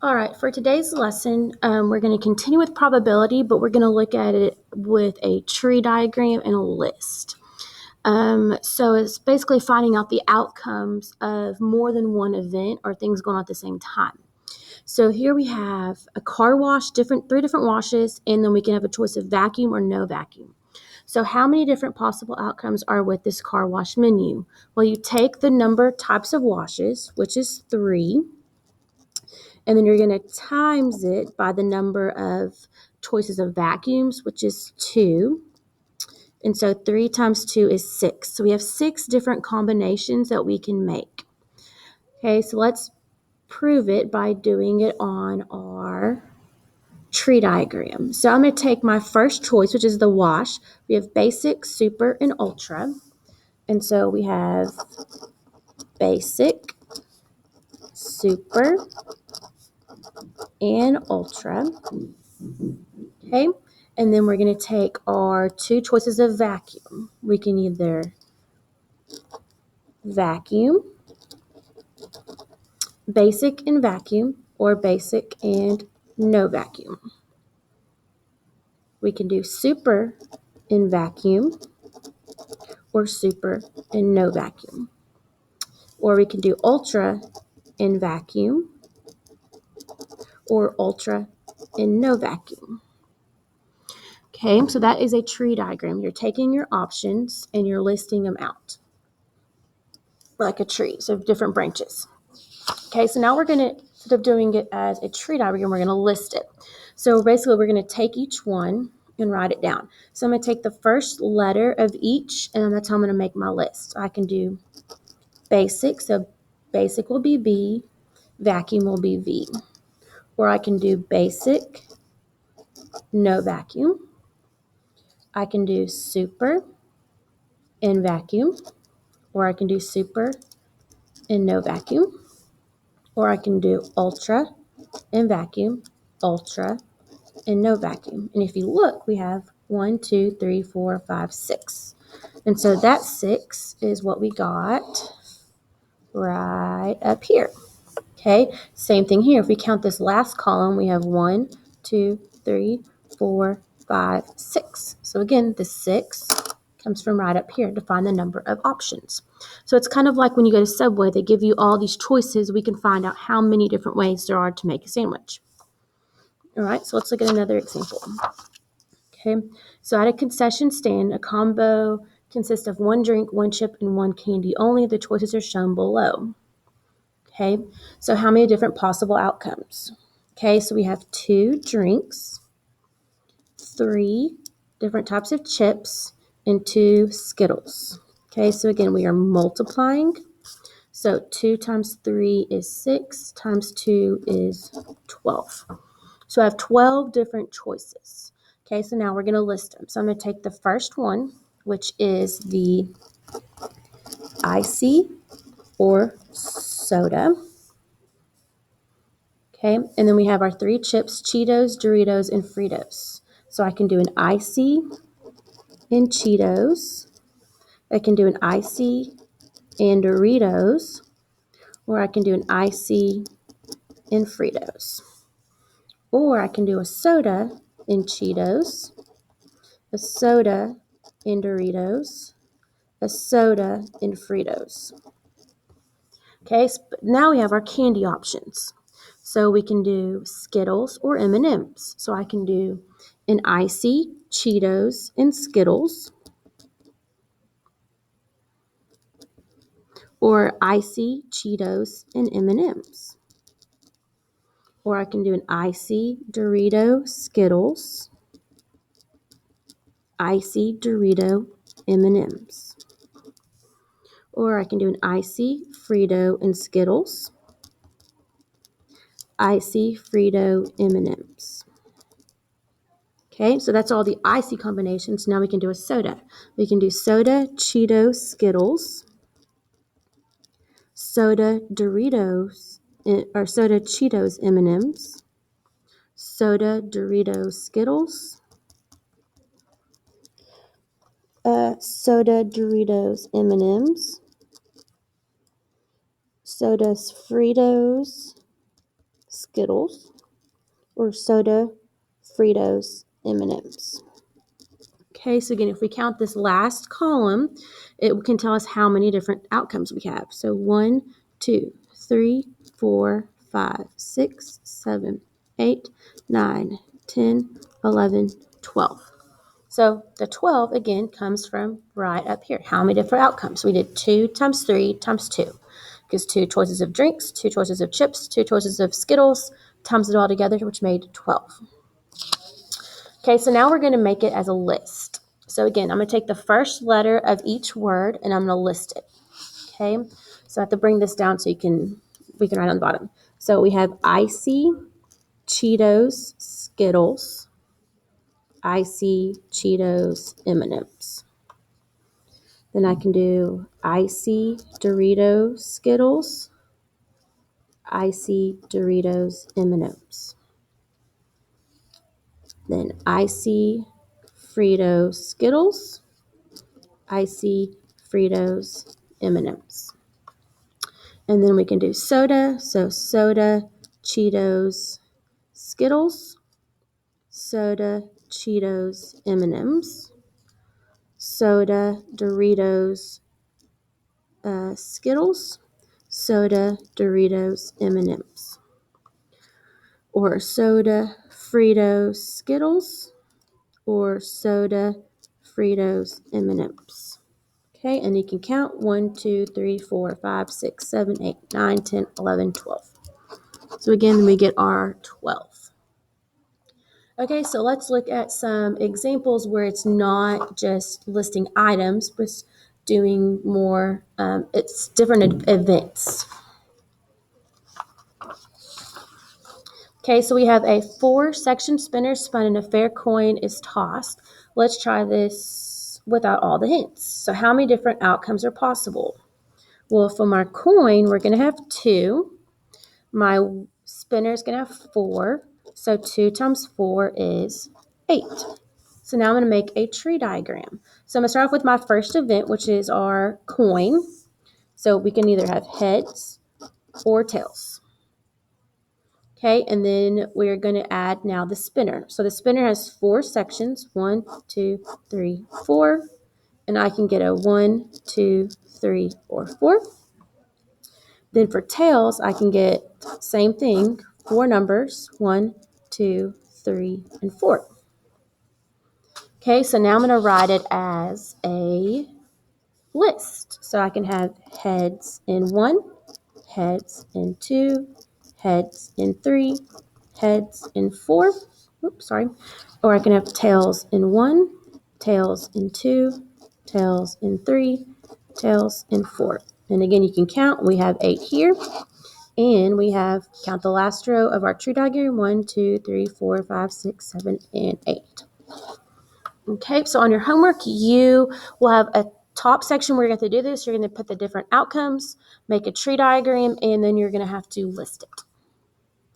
All right, for today's lesson, we're going to continue with probability, but we're going to look at it with a tree diagram and a list. So it's basically finding out the outcomes of more than one event or things going on at the same time. So here we have a car wash, three different washes, and then we can have a choice of vacuum or no vacuum. So how many different possible outcomes are with this car wash menu? Well, you take the number of types of washes, which is 3, and then you're going to times it by the number of choices of vacuums, which is 2. And so 3 times 2 is 6. So we have 6 different combinations that we can make. Okay, so let's prove it by doing it on our tree diagram. So I'm going to take my first choice, which is the wash. We have basic, super, and ultra. And so we have basic, super, and ultra. Okay, and then we're going to take our 2 choices of vacuum. We can either vacuum, basic and vacuum, or basic and no vacuum. We can do super in vacuum or super and no vacuum. Or we can do ultra in vacuum or ultra in no vacuum. Okay, so that is a tree diagram. You're taking your options and you're listing them out like a tree, so different branches. Okay, so now we're going to, instead of doing it as a tree diagram, we're going to list it. So basically, we're going to take each one and write it down. So I'm going to take the first letter of each, and that's how I'm going to make my list. So I can do basic, so basic will be B, vacuum will be V. Or I can do basic, no vacuum. I can do super and vacuum. Or I can do super and no vacuum. Or I can do ultra and vacuum, ultra and no vacuum. And if you look, we have 1, 2, 3, 4, 5, 6. And so that 6 is what we got right up here. Okay, same thing here. If we count this last column, we have 1, 2, 3, 4, 5, 6. So again, the 6 comes from right up here to find the number of options. So it's kind of like when you go to Subway, they give you all these choices. We can find out how many different ways there are to make a sandwich. All right, so let's look at another example. Okay, so at a concession stand, a combo consists of 1 drink, 1 chip, and 1 candy only. The choices are shown below. Okay, so how many different possible outcomes? Okay, so we have 2 drinks, 3 different types of chips, and 2 Skittles. Okay, so again, we are multiplying. So 2 times 3 is 6, times 2 is 12. So I have 12 different choices. Okay, so now we're going to list them. So I'm going to take the first one, which is the icy or soda. Okay, and then we have our 3 chips, Cheetos, Doritos, and Fritos. So I can do an icy and Cheetos. I can do an icy and Doritos, or I can do an icy and Fritos. Or I can do a soda in Cheetos, a soda in Doritos, a soda in Fritos. Okay, so now we have our candy options. So we can do Skittles or M&Ms. So I can do an icy, Cheetos, and Skittles, or icy, Cheetos, and M&Ms. Or I can do an icy, Dorito, Skittles, icy, Dorito, M&Ms. Or I can do an icy, Frito, and Skittles, icy, Frito, M&Ms. Okay, so that's all the icy combinations. Now we can do a soda. We can do soda, Cheetos, Skittles, soda, Doritos, or soda, Cheetos, M&Ms, soda, Doritos, Skittles, soda, Doritos, M&Ms, soda, Fritos, Skittles, or soda, Fritos, M&Ms. Okay, so again, if we count this last column, it can tell us how many different outcomes we have. So 1, 2, 3, 4, 5, 6, 7, 8, 9, 10, 11, 12. So the 12, again, comes from right up here. How many different outcomes? We did 2 times 3 times 2. Because 2 choices of drinks, 2 choices of chips, 2 choices of Skittles, times it all together, which made 12. Okay, so now we're going to make it as a list. So again, I'm going to take the first letter of each word and I'm going to list it. Okay, so I have to bring this down so we can write on the bottom. So we have icy, Cheetos, Skittles, icy, Cheetos, M&Ms. Then I can do icy, Doritos, Skittles, icy, Doritos, M&Ms. Then icy, Fritos, Skittles, icy, Fritos, M&Ms. And then we can do soda. So soda, Cheetos, Skittles, soda, Cheetos, M&Ms, soda, Doritos, Skittles, soda, Doritos, M&Ms. Or soda, Fritos, Skittles, or soda, Fritos, M&Ms. Okay, and you can count 1, 2, 3, 4, 5, 6, 7, 8, 9, 10, 11, 12. So again, we get our 12. Okay, so let's look at some examples where it's not just listing items, but doing more, it's different events. Okay, so we have a 4-section spinner spun and a fair coin is tossed. Let's try this without all the hints. So how many different outcomes are possible? Well, for my coin, we're going to have 2. My spinner is going to have 4. So 2 times 4 is 8. So now I'm going to make a tree diagram. So I'm going to start off with my first event, which is our coin. So we can either have heads or tails. Okay, and then we're going to add now the spinner. So the spinner has 4 sections, 1, 2, 3, 4. And I can get a 1, 2, 3, or 4. Then for tails, I can get same thing, 4 numbers, 1, 2, 3, and 4. Okay, so now I'm going to write it as a list. So I can have heads in 1, heads in 2, heads in 3, heads in 4. Oops, sorry. Or I can have tails in 1, tails in 2, tails in 3, tails in 4. And again, you can count. We have 8 here. And we have, count the last row of our tree diagram, 1, 2, 3, 4, 5, 6, 7, and 8. Okay, so on your homework, you will have a top section where you're going to do this. You're going to put the different outcomes, make a tree diagram, and then you're going to have to list it.